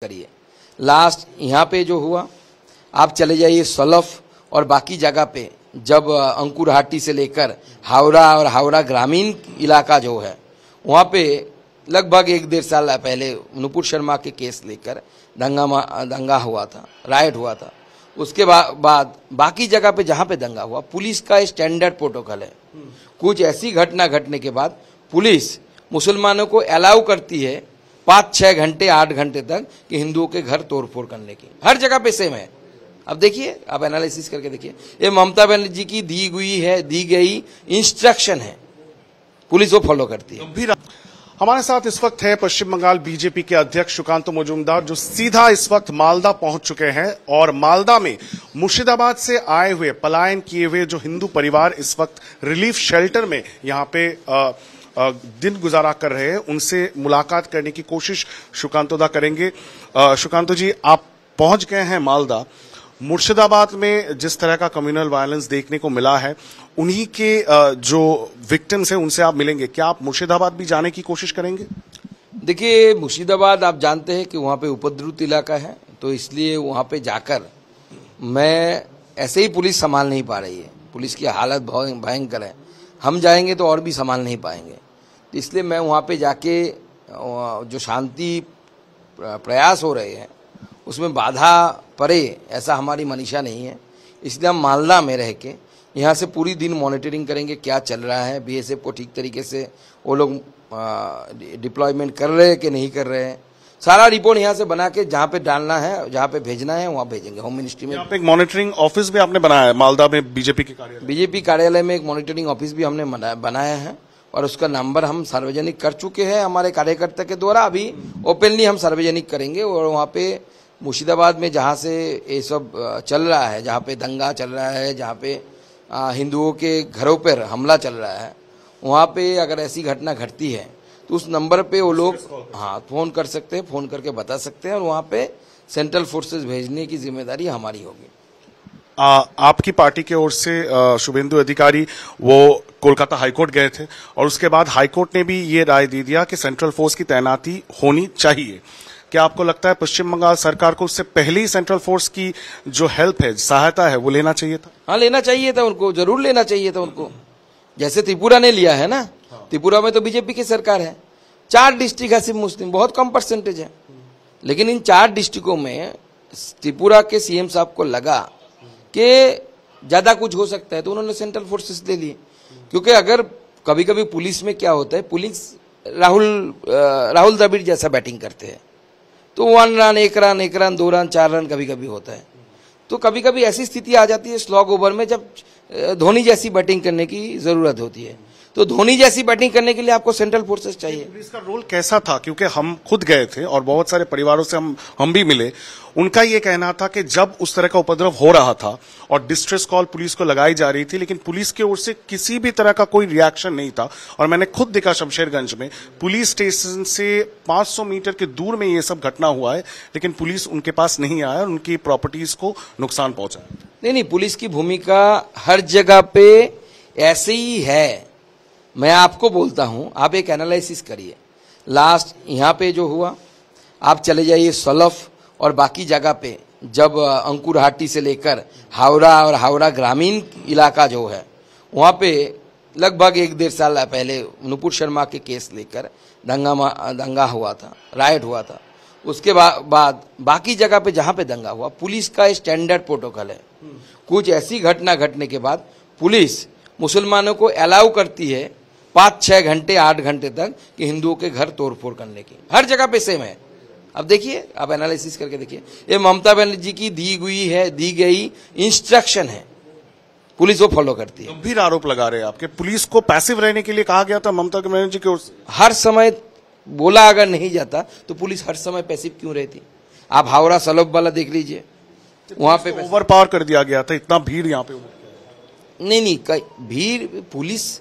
करिए। लास्ट यहाँ पे जो हुआ, आप चले जाइए सलफ और बाकी जगह पे, जब अंकुरहाटी से लेकर हावड़ा और हावड़ा ग्रामीण इलाका जो है वहाँ पे लगभग 1-1.5 साल पहले नुपुर शर्मा के केस लेकर दंगा हुआ था, राइट हुआ था। उसके बाद बाकी जगह पे जहाँ पे दंगा हुआ, पुलिस का स्टैंडर्ड प्रोटोकॉल है। कुछ ऐसी घटना घटने के बाद पुलिस मुसलमानों को अलाउ करती है 5-6 घंटे 8 घंटे तक कि हिंदुओं के घर तोड़फोड़ करने की। हर जगह पे सेम है। अब देखिए, आप एनालिसिस करके देखिए, ये ममता बनर्जी की दी गई इंस्ट्रक्शन है, पुलिस वो फॉलो करती है। हमारे साथ इस वक्त है पश्चिम बंगाल बीजेपी के अध्यक्ष सुकांतो मजूमदार, जो सीधा इस वक्त मालदा पहुंच चुके हैं और मालदा में मुर्शिदाबाद से आए हुए पलायन किए हुए जो हिंदू परिवार इस वक्त रिलीफ शेल्टर में यहां पे दिन गुजारा कर रहे हैं, उनसे मुलाकात करने की कोशिश सुकांतो दा करेंगे। सुकांतो जी, आप पहुंच गए हैं मालदा। मुर्शिदाबाद में जिस तरह का कम्युनल वायलेंस देखने को मिला है, उन्हीं के जो विक्टिम्स हैं उनसे आप मिलेंगे। क्या आप मुर्शिदाबाद भी जाने की कोशिश करेंगे? देखिए, मुर्शिदाबाद आप जानते हैं कि वहाँ पे उपद्रुत इलाका है, तो इसलिए वहाँ पे जाकर मैं ऐसे ही पुलिस संभाल नहीं पा रही है। पुलिस की हालत बहुत भयंकर है। हम जाएंगे तो और भी संभाल नहीं पाएंगे, इसलिए मैं वहाँ पे जाके जो शांति प्रयास हो रहे हैं उसमें बाधा पड़े, ऐसा हमारी मनीषा नहीं है। इसलिए हम मालदा में रह के यहाँ से पूरी दिन मॉनिटरिंग करेंगे क्या चल रहा है, बीएसएफ को ठीक तरीके से वो लोग डिप्लॉयमेंट कर रहे हैं कि नहीं कर रहे हैं। सारा रिपोर्ट यहाँ से बना के जहाँ पे डालना है, जहाँ पे भेजना है वहाँ भेजेंगे। होम मिनिस्ट्री में यहाँ पे एक मॉनिटरिंग ऑफिस भी आपने बनाया है मालदा में, बीजेपी कार्यालय में एक मॉनिटरिंग ऑफिस भी हमने बनाया है और उसका नंबर हम सार्वजनिक कर चुके हैं हमारे कार्यकर्ता के द्वारा। अभी ओपनली हम सार्वजनिक करेंगे और वहाँ पे मुर्शिदाबाद में जहाँ से ये सब चल रहा है, जहाँ पे दंगा चल रहा है, जहाँ पे हिंदुओं के घरों पर हमला चल रहा है, वहाँ पे अगर ऐसी घटना घटती है तो उस नंबर पे वो लोग फोन कर सकते हैं, फोन करके बता सकते हैं और वहाँ पे सेंट्रल फोर्सेस भेजने की जिम्मेदारी हमारी होगी। आपकी पार्टी की ओर से शुभेंदु अधिकारी वो कोलकाता हाईकोर्ट गए थे और उसके बाद हाईकोर्ट ने भी ये राय दे दिया कि सेंट्रल फोर्स की तैनाती होनी चाहिए। क्या आपको लगता है पश्चिम बंगाल सरकार को उससे पहले ही सेंट्रल फोर्स की जो हेल्प है, सहायता है, वो लेना चाहिए था? हाँ, लेना चाहिए था उनको, जरूर लेना चाहिए था उनको, जैसे त्रिपुरा ने लिया है ना। त्रिपुरा में तो बीजेपी की सरकार है, 4 डिस्ट्रिक्ट है सिर्फ मुस्लिम, बहुत कम परसेंटेज है, लेकिन इन 4 डिस्ट्रिक्टों में त्रिपुरा के सीएम साहब को लगा कि ज्यादा कुछ हो सकता है तो उन्होंने सेंट्रल फोर्सेस ले लिए। क्योंकि अगर कभी कभी पुलिस में क्या होता है, पुलिस राहुल द्रविड़ जैसा बैटिंग करते हैं, तो 1 run 1 run 1 run 2 run 4 run कभी कभी होता है। तो कभी कभी ऐसी स्थिति आ जाती है स्लॉग ओवर में जब धोनी जैसी बैटिंग करने की जरूरत होती है। तो धोनी जैसी बैटिंग करने के लिए आपको सेंट्रल फोर्सेस चाहिए। पुलिस का रोल कैसा था? क्योंकि हम खुद गए थे और बहुत सारे परिवारों से हम भी मिले। उनका ये कहना था कि जब उस तरह का उपद्रव हो रहा था और डिस्ट्रेस कॉल पुलिस को लगाई जा रही थी, लेकिन पुलिस की ओर से किसी भी तरह का कोई रिएक्शन नहीं था। और मैंने खुद देखा शमशेरगंज में पुलिस स्टेशन से 500 मीटर के दूर में ये सब घटना हुआ है, लेकिन पुलिस उनके पास नहीं आया और उनकी प्रॉपर्टीज को नुकसान पहुंचा। नहीं, पुलिस की भूमिका हर जगह पे ऐसे ही है। मैं आपको बोलता हूं, आप एक एनालिसिस करिए। लास्ट यहाँ पे जो हुआ, आप चले जाइए सलफ और बाकी जगह पे, जब अंकुरहाटी से लेकर हावड़ा और हावड़ा ग्रामीण इलाका जो है वहाँ पे लगभग 1-1.5 साल पहले नुपुर शर्मा के केस लेकर दंगा हुआ था, राइट हुआ था। उसके बाद बाकी जगह पे जहाँ पे दंगा हुआ, पुलिस का स्टैंडर्ड प्रोटोकॉल है। कुछ ऐसी घटना घटने के बाद पुलिस मुसलमानों को अलाउ करती है 5-6 घंटे 8 घंटे तक कि हिंदुओं के घर तोड़फोड़ करने की। हर जगह पे सेम है। अब देखिए, आप एनालिसिस करके देखिए, ये ममता बनर्जी की दी गई इंस्ट्रक्शन है, पुलिस वो फॉलो करती है। गंभीर आरोप लगा रहे हैं आपके, पुलिस को पैसिव रहने के लिए कहा गया था ममता बनर्जी की ओर से। हर समय बोला अगर नहीं जाता तो पुलिस हर समय पैसिव क्यों रहती? आप हावड़ा सलफ वाला देख लीजिए, वहां पे ओवर पावर कर दिया गया था, इतना भीड़ यहाँ पे नहीं, भीड़, पुलिस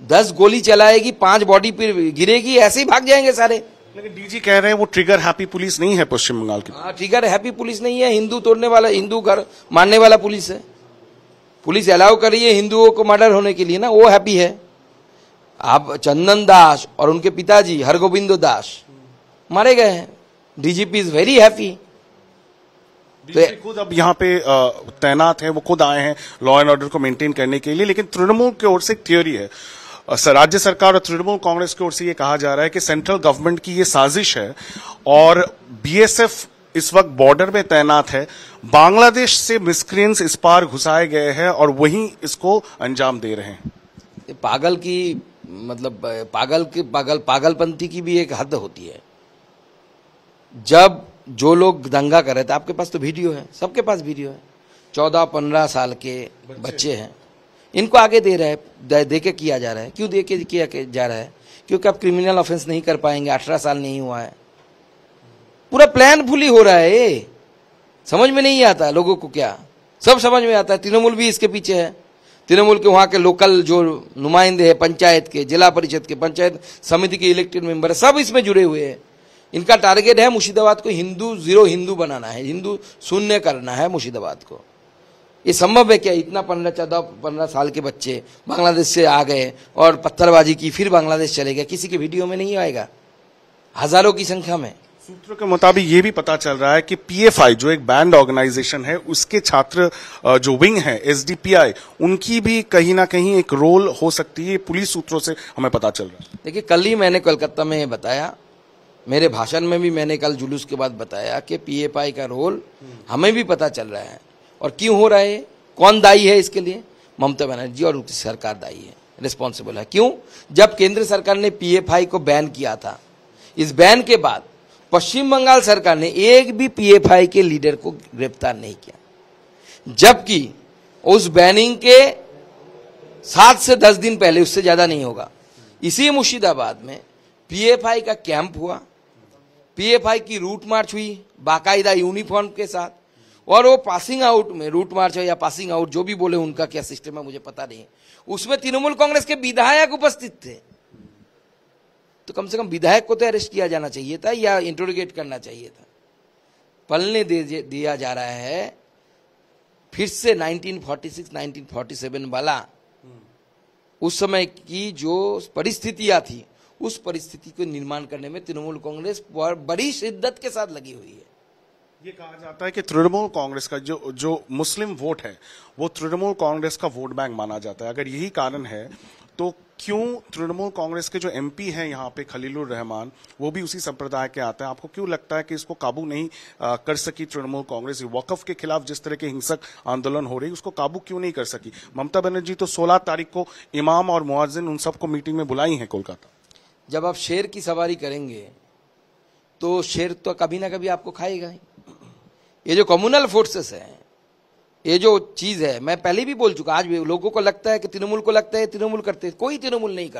10 गोली चलाएगी, 5 बॉडी पे गिरेगी, ऐसे ही भाग जाएंगे सारे। लेकिन डीजी कह रहे हैं वो ट्रिगर हैप्पी पुलिस नहीं है पश्चिम बंगाल की। हाँ, ट्रिगर हैप्पी पुलिस नहीं है, हिंदू तोड़ने वाला, हिंदू घर मारने वाला पुलिस है। पुलिस अलाउ कर रही है हिंदुओं को मर्डर होने के लिए ना, वो हैप्पी है। आप चंदन दास और उनके पिताजी हरगोविंदो दास मारे गए हैं, DGP is very happy. DGP खुद अब यहाँ पे तैनात है, वो खुद आए हैं लॉ एंड ऑर्डर को मेंटेन करने के लिए। लेकिन तृणमूल की ओर से एक थ्योरी है, राज्य सरकार और तृणमूल कांग्रेस की ओर से ये कहा जा रहा है कि सेंट्रल गवर्नमेंट की ये साजिश है और बीएसएफ इस वक्त बॉर्डर में तैनात है, बांग्लादेश से मिस्क्रिएंट्स इस पार घुसाए गए हैं और वहीं इसको अंजाम दे रहे हैं। पागल की मतलब पागलपंथी की भी एक हद होती है। जब जो लोग दंगा कर रहे थे, आपके पास तो वीडियो है, सबके पास वीडियो है, 14-15 साल के बच्चे हैं, इनको आगे दे रहे हैं, दे के किया जा रहा है। क्यों दे के किया जा रहा है? क्योंकि आप क्रिमिनल ऑफेंस नहीं कर पाएंगे, 18 साल नहीं हुआ है। पूरा प्लान फुली हो रहा है, समझ में नहीं आता लोगों को। क्या सब समझ में आता है, तृणमूल भी इसके पीछे है। तृणमूल के वहां के लोकल जो नुमाइंदे हैं, पंचायत के, जिला परिषद के, पंचायत समिति के इलेक्टेड मेंबर है, सब इसमें जुड़े हुए हैं। इनका टारगेट है मुर्शिदाबाद को जीरो हिंदू बनाना है, हिंदू शून्य करना है मुर्शिदाबाद को। ये संभव है क्या? इतना 14-15 साल के बच्चे बांग्लादेश से आ गए और पत्थरबाजी की, फिर बांग्लादेश चले गए, किसी के वीडियो में नहीं आएगा, हजारों की संख्या में। सूत्रों के मुताबिक ये भी पता चल रहा है कि पीएफआई जो एक बैंड ऑर्गेनाइजेशन है, उसके छात्र जो विंग है एसडीपीआई, उनकी भी कहीं ना कहीं एक रोल हो सकती है, पुलिस सूत्रों से हमें पता चल रहा है। देखिए, कल ही मैंने कोलकाता में बताया, मेरे भाषण में भी मैंने कल जुलूस के बाद बताया कि पीएफआई का रोल हमें भी पता चल रहा है। और क्यों हो रहा है, कौन दायी है इसके लिए? ममता बनर्जी और सरकार दायी है, रिस्पॉन्सिबल है। क्यों? जब केंद्र सरकार ने पीएफआई को बैन किया था, इस बैन के बाद पश्चिम बंगाल सरकार ने एक भी पीएफआई के लीडर को गिरफ्तार नहीं किया, जबकि उस बैनिंग के 7 से 10 दिन पहले, उससे ज्यादा नहीं होगा, इसी मुर्शिदाबाद में पीएफआई का कैंप हुआ, पीएफआई की रूट मार्च हुई बाकायदा यूनिफॉर्म के साथ, और वो पासिंग आउट में, रूट मार्च है या पासिंग आउट, जो भी बोले, उनका क्या सिस्टम है मुझे पता नहीं, उसमें तृणमूल कांग्रेस के विधायक उपस्थित थे। तो कम से कम विधायक को तो अरेस्ट किया जाना चाहिए था या इंटरोगेट करना चाहिए था। पलने दिया जा रहा है फिर से 1946-1947 वाला, उस समय की जो परिस्थितियां थी, उस परिस्थिति को निर्माण करने में तृणमूल कांग्रेस बड़ी शिद्दत के साथ लगी हुई है। ये कहा जाता है कि तृणमूल कांग्रेस का जो मुस्लिम वोट है, वो तृणमूल कांग्रेस का वोट बैंक माना जाता है। अगर यही कारण है तो क्यों तृणमूल कांग्रेस के जो एमपी हैं यहाँ पे खलीलुर रहमान, वो भी उसी संप्रदाय के आते हैं? आपको क्यों लगता है कि इसको काबू नहीं कर सकी तृणमूल कांग्रेस? वक्फ के खिलाफ जिस तरह के हिंसक आंदोलन हो रही, उसको काबू क्यों नहीं कर सकी? ममता बनर्जी तो 16 तारीख को इमाम और मुअज्जिन उन सबको मीटिंग में बुलाई है कोलकाता। जब आप शेर की सवारी करेंगे तो शेर तो कभी ना कभी आपको खाएगा ही। ये जो कम्युनल फोर्सेस है, ये जो चीज है, मैं पहले भी बोल चुका, आज भी लोगों को लगता है कि तृणमूल को लगता है तृणमूल करते, कोई तृणमूल नहीं करता।